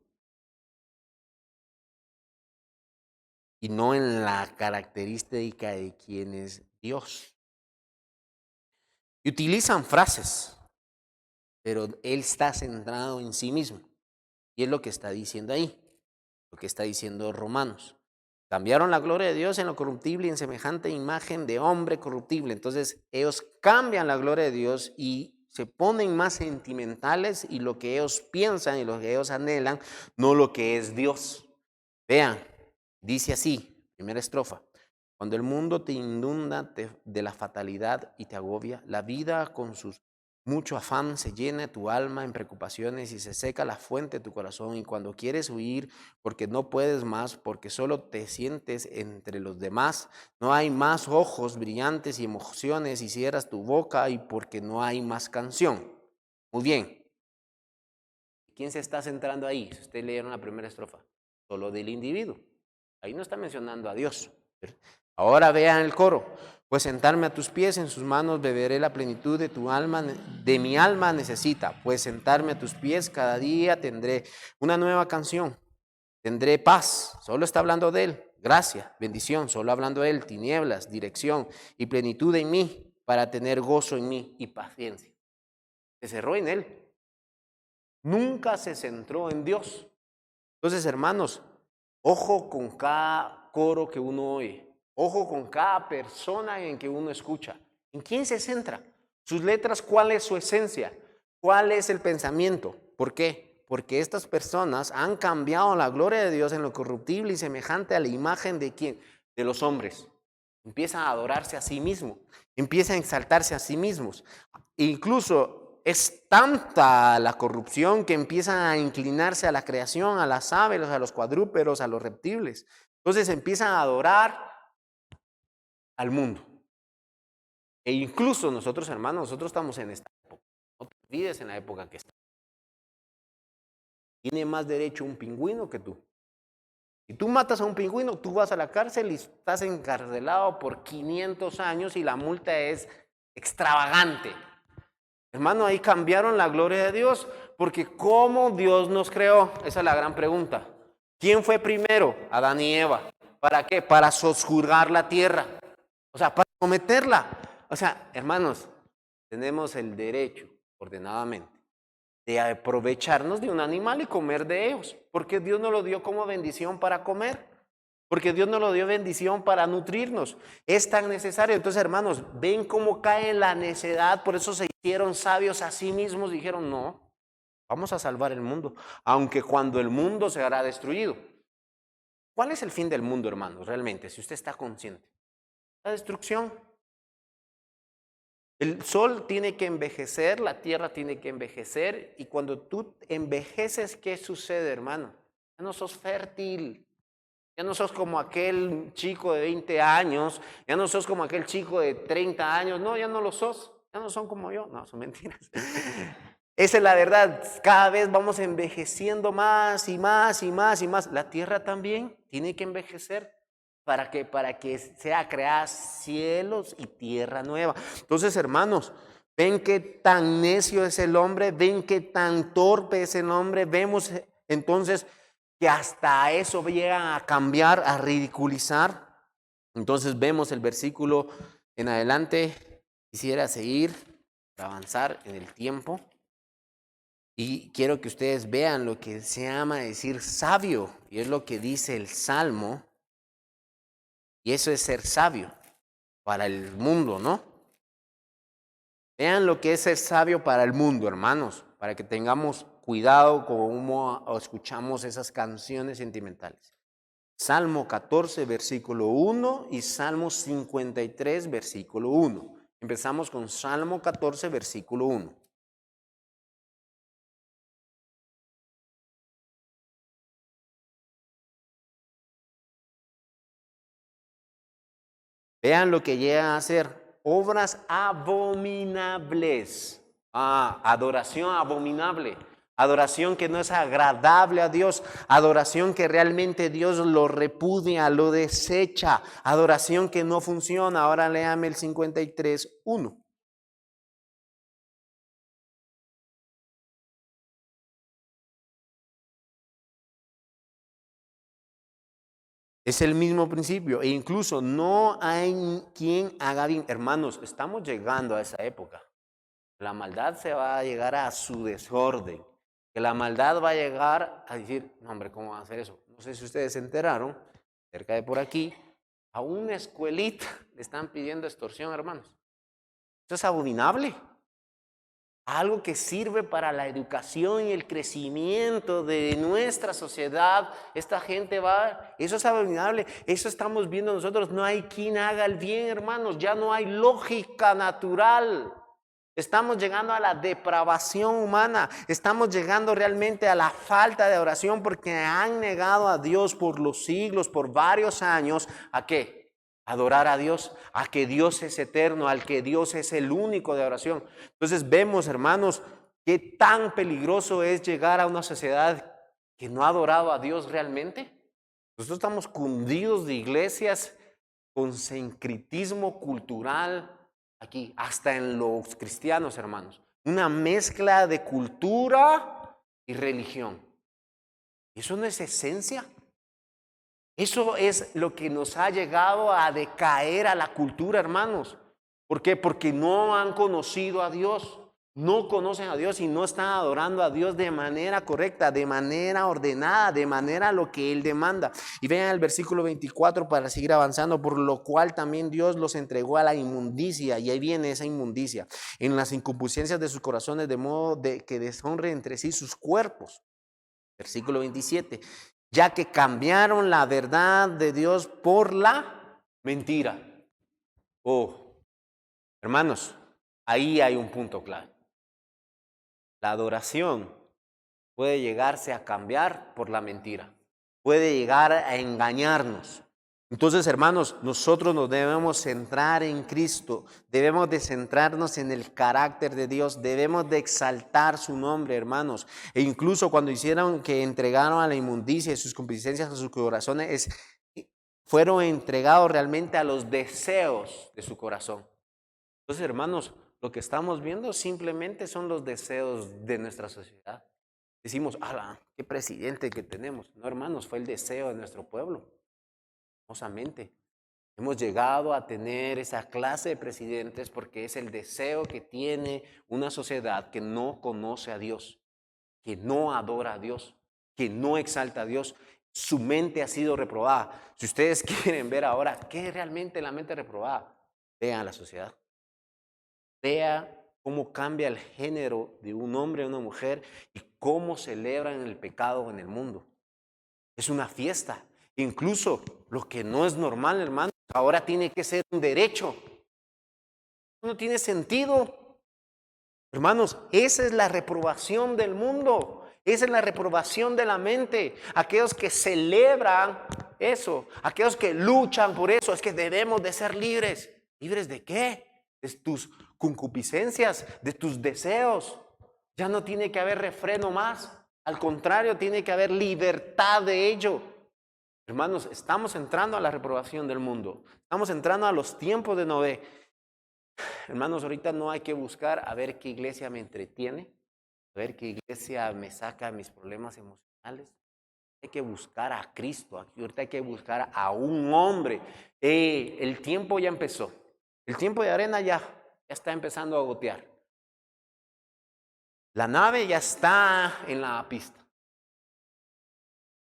y no en la característica de quién es Dios. Y utilizan frases, pero él está centrado en sí mismo. Y es lo que está diciendo ahí, lo que está diciendo Romanos. Cambiaron la gloria de Dios en lo corruptible y en semejante imagen de hombre corruptible. Entonces ellos cambian la gloria de Dios y se ponen más sentimentales y lo que ellos piensan y lo que ellos anhelan, no lo que es Dios. Vean, dice así, primera estrofa. Cuando el mundo te inunda de la fatalidad y te agobia, la vida con sus mucho afán se llena tu alma en preocupaciones y se seca la fuente de tu corazón. Y cuando quieres huir porque no puedes más, porque solo te sientes entre los demás, no hay más ojos brillantes y emociones y cierras tu boca y porque no hay más canción. Muy bien. ¿Quién se está centrando ahí? Si ustedes leyeron la primera estrofa, solo del individuo. Ahí no está mencionando a Dios. Ahora vean el coro. Pues sentarme a tus pies, en sus manos beberé la plenitud de tu alma, de mi alma necesita. Pues sentarme a tus pies, cada día tendré una nueva canción. Tendré paz, solo está hablando de él. Gracia, bendición, solo hablando de él. Tinieblas, dirección y plenitud en mí, para tener gozo en mí y paciencia. Se cerró en él. Nunca se centró en Dios. Entonces, hermanos, ojo con cada coro que uno oye. Ojo con cada persona en que uno escucha. ¿En quién se centra? Sus letras, ¿cuál es su esencia? ¿Cuál es el pensamiento? ¿Por qué? Porque estas personas han cambiado la gloria de Dios en lo corruptible y semejante a la imagen de quién? De los hombres. Empiezan a adorarse a sí mismos, empiezan a exaltarse a sí mismos. Incluso es tanta la corrupción que empiezan a inclinarse a la creación, a las aves, a los cuadrúpedos, a los reptiles. Entonces empiezan a adorar al mundo. E incluso nosotros, hermanos, nosotros estamos en esta época. No te olvides en la época que estamos. Tiene más derecho un pingüino que tú. Si tú matas a un pingüino, tú vas a la cárcel y estás encarcelado por 500 años y la multa es extravagante. Hermano, ahí cambiaron la gloria de Dios, porque ¿cómo Dios nos creó? Esa es la gran pregunta. ¿Quién fue primero? Adán y Eva. ¿Para qué? Para sojuzgar la tierra. O sea, para cometerla. O sea, hermanos, tenemos el derecho, ordenadamente, de aprovecharnos de un animal y comer de ellos, porque Dios nos lo dio como bendición para comer, porque Dios nos lo dio bendición para nutrirnos. Es tan necesario. Entonces, hermanos, ven cómo cae la necedad, por eso se hicieron sabios a sí mismos, dijeron, no, vamos a salvar el mundo, aunque cuando el mundo se hará destruido. ¿Cuál es el fin del mundo, hermanos, realmente, si usted está consciente? La destrucción. El sol tiene que envejecer, la tierra tiene que envejecer, y cuando tú envejeces, ¿qué sucede, hermano? Ya no sos fértil, ya no sos como aquel chico de 20 años, ya no sos como aquel chico de 30 años, no, ya no lo sos, ya no son como yo, no, son mentiras. Esa es la verdad, cada vez vamos envejeciendo más y más y más y más. La tierra también tiene que envejecer. ¿Para qué? Para que sea creada cielos y tierra nueva. Entonces, hermanos, ven qué tan necio es el hombre, ven qué tan torpe es el hombre. Vemos entonces que hasta eso llega a cambiar, a ridiculizar. Entonces vemos el versículo en adelante. Quisiera seguir para avanzar en el tiempo. Y quiero que ustedes vean lo que se llama decir sabio. Y es lo que dice el Salmo. Y eso es ser sabio para el mundo, ¿no? Vean lo que es ser sabio para el mundo, hermanos, para que tengamos cuidado con cómo escuchamos esas canciones sentimentales. Salmo 14, versículo 1 y Salmo 53, versículo 1. Empezamos con Salmo 14, versículo 1. Vean lo que llegan a hacer. Obras abominables. Adoración abominable. Adoración que no es agradable a Dios. Adoración que realmente Dios lo repudia, lo desecha. Adoración que no funciona. Ahora léame el 53, 1. Es el mismo principio. E incluso no hay quien haga bien. Hermanos, estamos llegando a esa época. La maldad se va a llegar a su desorden. Que la maldad va a llegar a decir, no hombre, ¿cómo va a hacer eso? No sé si ustedes se enteraron cerca de por aquí, a una escuelita le están pidiendo extorsión, hermanos. Eso es abominable. Algo que sirve para la educación y el crecimiento de nuestra sociedad. Esta gente va, eso es abominable, eso estamos viendo nosotros. No hay quien haga el bien, hermanos, ya no hay lógica natural. Estamos llegando a la depravación humana, estamos llegando realmente a la falta de oración porque han negado a Dios por los siglos, por varios años. ¿A qué? Adorar a Dios, a que Dios es eterno, al que Dios es el único de oración. Entonces vemos, hermanos, qué tan peligroso es llegar a una sociedad que no ha adorado a Dios realmente. Nosotros estamos cundidos de iglesias con sincretismo cultural aquí, hasta en los cristianos, hermanos. Una mezcla de cultura y religión. ¿Eso no es esencia? Eso es lo que nos ha llegado a decaer a la cultura, hermanos. ¿Por qué? Porque no han conocido a Dios, no conocen a Dios y no están adorando a Dios de manera correcta, de manera ordenada, de manera lo que Él demanda. Y vean el versículo 24 para seguir avanzando, por lo cual también Dios los entregó a la inmundicia, y ahí viene esa inmundicia, en las inconcupiscencias de sus corazones, de modo de que deshonren entre sí sus cuerpos. Versículo 27. Ya que cambiaron la verdad de Dios por la mentira. Oh, hermanos, ahí hay un punto clave. La adoración puede llegarse a cambiar por la mentira. Puede llegar a engañarnos. Entonces, hermanos, nosotros nos debemos centrar en Cristo, debemos de centrarnos en el carácter de Dios, debemos de exaltar su nombre, hermanos. E incluso cuando hicieron que entregaron a la inmundicia y sus concupiscencias a sus corazones, fueron entregados realmente a los deseos de su corazón. Entonces, hermanos, lo que estamos viendo simplemente son los deseos de nuestra sociedad. Decimos, ¡ala! ¡Qué presidente que tenemos! No, hermanos, fue el deseo de nuestro pueblo. Hermosamente. Hemos llegado a tener esa clase de presidentes porque es el deseo que tiene una sociedad que no conoce a Dios, que no adora a Dios, que no exalta a Dios. Su mente ha sido reprobada. Si ustedes quieren ver ahora qué es realmente la mente reprobada, vean la sociedad. Vea cómo cambia el género de un hombre a una mujer y cómo celebran el pecado en el mundo. Es una fiesta. Incluso lo que no es normal, hermano, ahora tiene que ser un derecho. No tiene sentido. Hermanos, esa es la reprobación del mundo. Esa es la reprobación de la mente. Aquellos que celebran eso, aquellos que luchan por eso, es que debemos de ser libres. ¿Libres de qué? De tus concupiscencias, de tus deseos. Ya no tiene que haber refreno más. Al contrario, tiene que haber libertad de ello. Hermanos, estamos entrando a la reprobación del mundo. Estamos entrando a los tiempos de Noé. Hermanos, ahorita no hay que buscar a ver qué iglesia me entretiene, a ver qué iglesia me saca mis problemas emocionales. Hay que buscar a Cristo. Aquí ahorita hay que buscar a un hombre. El tiempo ya empezó. El tiempo de arena ya está empezando a gotear. La nave ya está en la pista.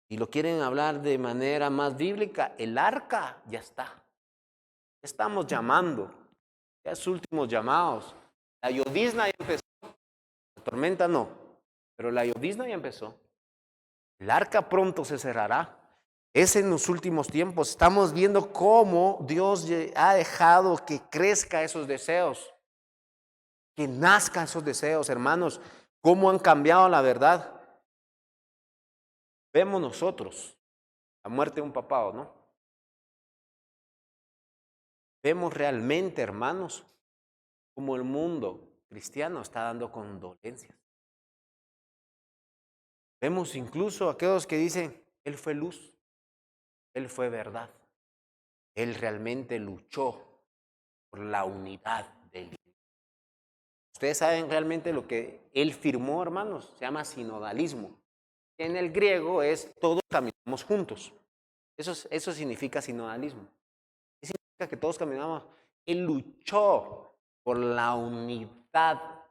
Si lo quieren hablar de manera más bíblica, el arca ya está. Estamos llamando. Ya es últimos llamados. La llovizna ya empezó. La tormenta no. Pero la llovizna ya empezó. El arca pronto se cerrará. Es en los últimos tiempos. Estamos viendo cómo Dios ha dejado que crezca esos deseos. Que nazcan esos deseos, hermanos. Cómo han cambiado la verdad. Vemos nosotros la muerte de un papá, ¿o no? Vemos realmente, hermanos, como el mundo cristiano está dando condolencias. Vemos incluso aquellos que dicen, Él fue luz, Él fue verdad. Él realmente luchó por la unidad del mundo. Ustedes saben realmente lo que Él firmó, hermanos, se llama sinodalismo. En el griego es todos caminamos juntos. Eso significa sinodalismo. Significa que todos caminamos. Él luchó por la unidad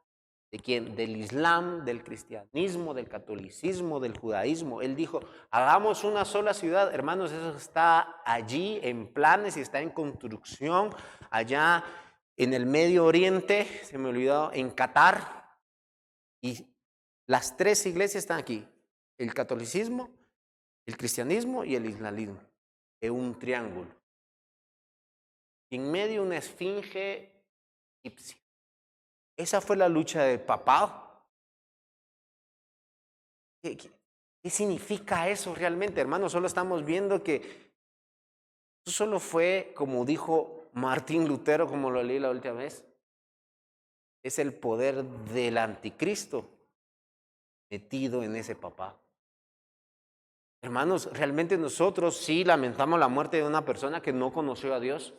¿De quién? Del Islam, del cristianismo, del catolicismo, del judaísmo. Él dijo, hagamos una sola ciudad. Hermanos, eso está allí en planes y está en construcción. Allá en el Medio Oriente, se me olvidó, en Qatar. Y las tres iglesias están aquí. El catolicismo, el cristianismo y el islamismo. Es un triángulo. Y en medio una esfinge egipcia. Esa fue la lucha del papado. ¿Qué significa eso realmente, hermano? Solo estamos viendo que eso solo fue, como dijo Martín Lutero, como lo leí la última vez, es el poder del anticristo metido en ese papado. Hermanos, realmente nosotros sí lamentamos la muerte de una persona que no conoció a Dios,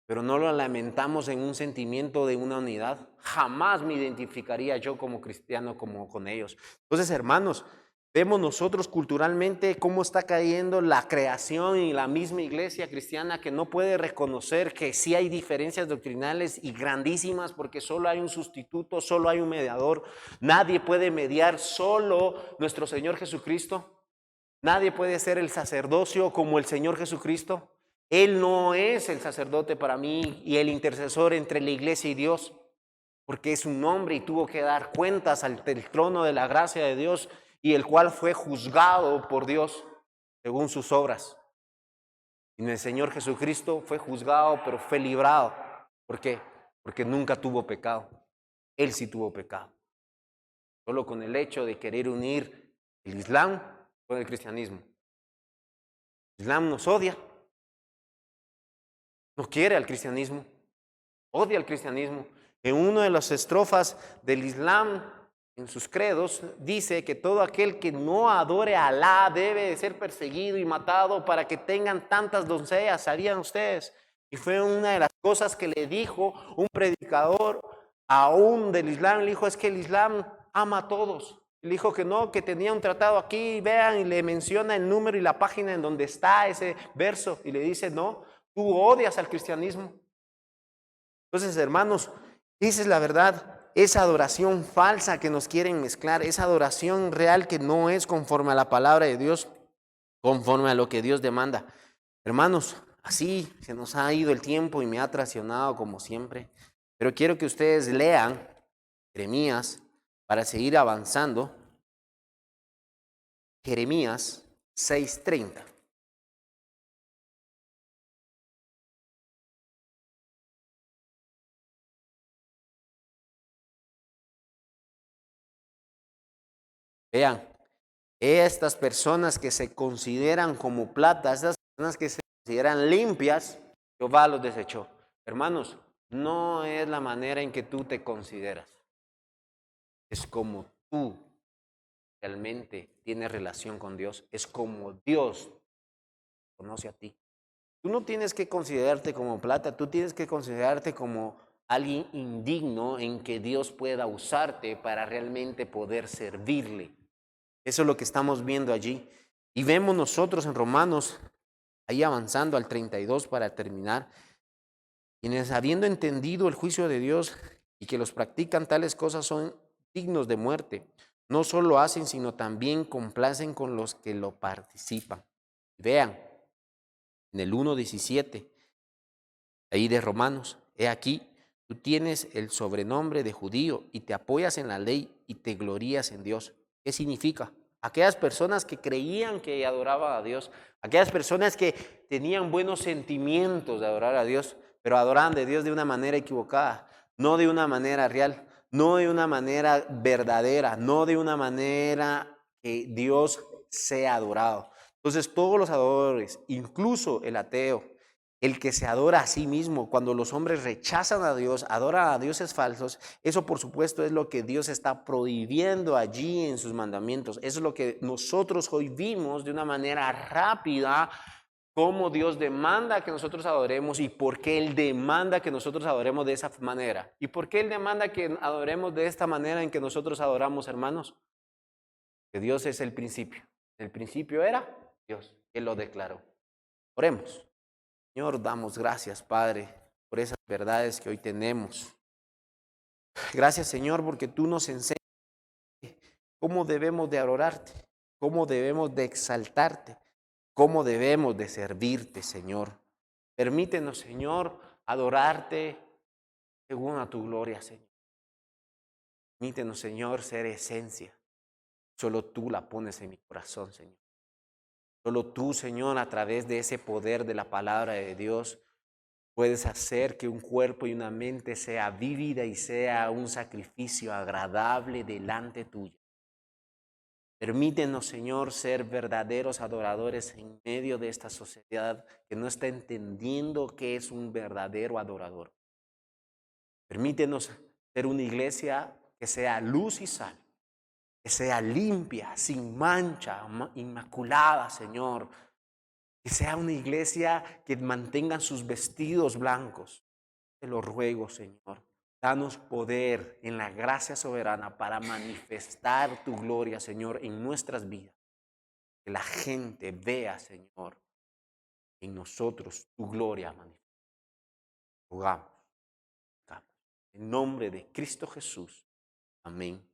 pero no lo lamentamos en un sentimiento de una unidad. Jamás me identificaría yo como cristiano como con ellos. Entonces, hermanos, vemos nosotros culturalmente cómo está cayendo la creación y la misma iglesia cristiana que no puede reconocer que sí hay diferencias doctrinales y grandísimas porque solo hay un sustituto, solo hay un mediador. Nadie puede mediar, solo nuestro Señor Jesucristo. Nadie puede ser el sacerdocio como el Señor Jesucristo. Él no es el sacerdote para mí y el intercesor entre la iglesia y Dios, porque es un hombre y tuvo que dar cuentas ante el trono de la gracia de Dios y el cual fue juzgado por Dios según sus obras. Y el Señor Jesucristo fue juzgado, pero fue librado. ¿Por qué? Porque nunca tuvo pecado. Él sí tuvo pecado. Solo con el hecho de querer unir el Islam con el cristianismo. El Islam nos odia. No quiere al cristianismo, odia al cristianismo. En una de las estrofas del Islam, en sus credos, dice que todo aquel que no adore a Alá debe de ser perseguido y matado para que tengan tantas doncellas, ¿sabían ustedes? Y fue una de las cosas que le dijo un predicador aún del Islam. Le dijo, es que el Islam ama a todos. Le dijo que no, que tenía un tratado aquí, vean, y le menciona el número y la página en donde está ese verso. Y le dice, no, tú odias al cristianismo. Entonces, hermanos, esa es la verdad. Esa adoración falsa que nos quieren mezclar, esa adoración real que no es conforme a la palabra de Dios, conforme a lo que Dios demanda. Hermanos, así se nos ha ido el tiempo y me ha traicionado como siempre. Pero quiero que ustedes lean Jeremías para seguir avanzando. Jeremías 6:30. Vean, estas personas que se consideran como plata, estas personas que se consideran limpias, Jehová los desechó. Hermanos, no es la manera en que tú te consideras. Es como tú realmente tienes relación con Dios. Es como Dios conoce a ti. Tú no tienes que considerarte como plata, tú tienes que considerarte como alguien indigno en que Dios pueda usarte para realmente poder servirle. Eso es lo que estamos viendo allí. Y vemos nosotros en Romanos, ahí avanzando al 32 para terminar, quienes habiendo entendido el juicio de Dios y que los practican tales cosas son dignos de muerte. No solo hacen, sino también complacen con los que lo participan. Vean, en el 1:17, ahí de Romanos, he aquí, tú tienes el sobrenombre de judío y te apoyas en la ley y te glorías en Dios. ¿Qué significa? Aquellas personas que creían que adoraban a Dios, aquellas personas que tenían buenos sentimientos de adorar a Dios, pero adoraban a Dios de una manera equivocada, no de una manera real, no de una manera verdadera, no de una manera que Dios sea adorado. Entonces todos los adoradores, incluso el ateo, el que se adora a sí mismo, cuando los hombres rechazan a Dios, adoran a dioses falsos, eso por supuesto es lo que Dios está prohibiendo allí en sus mandamientos. Eso es lo que nosotros hoy vimos de una manera rápida, cómo Dios demanda que nosotros adoremos y por qué Él demanda que nosotros adoremos de esa manera. ¿Y por qué Él demanda que adoremos de esta manera en que nosotros adoramos, hermanos? Que Dios es el principio. El principio era Dios. Él lo declaró. Oremos. Señor, damos gracias, Padre, por esas verdades que hoy tenemos. Gracias, Señor, porque tú nos enseñas cómo debemos de adorarte, cómo debemos de exaltarte, cómo debemos de servirte, Señor. Permítenos, Señor, adorarte según a tu gloria, Señor. Permítenos, Señor, ser esencia. Solo tú la pones en mi corazón, Señor. Solo tú, Señor, a través de ese poder de la palabra de Dios, puedes hacer que un cuerpo y una mente sea vívida y sea un sacrificio agradable delante tuyo. Permítenos, Señor, ser verdaderos adoradores en medio de esta sociedad que no está entendiendo qué es un verdadero adorador. Permítenos ser una iglesia que sea luz y sal, que sea limpia, sin mancha, inmaculada, Señor. Que sea una iglesia que mantenga sus vestidos blancos. Te lo ruego, Señor. Danos poder en la gracia soberana para manifestar tu gloria, Señor, en nuestras vidas. Que la gente vea, Señor, en nosotros tu gloria manifiesta. Rogamos. En nombre de Cristo Jesús. Amén.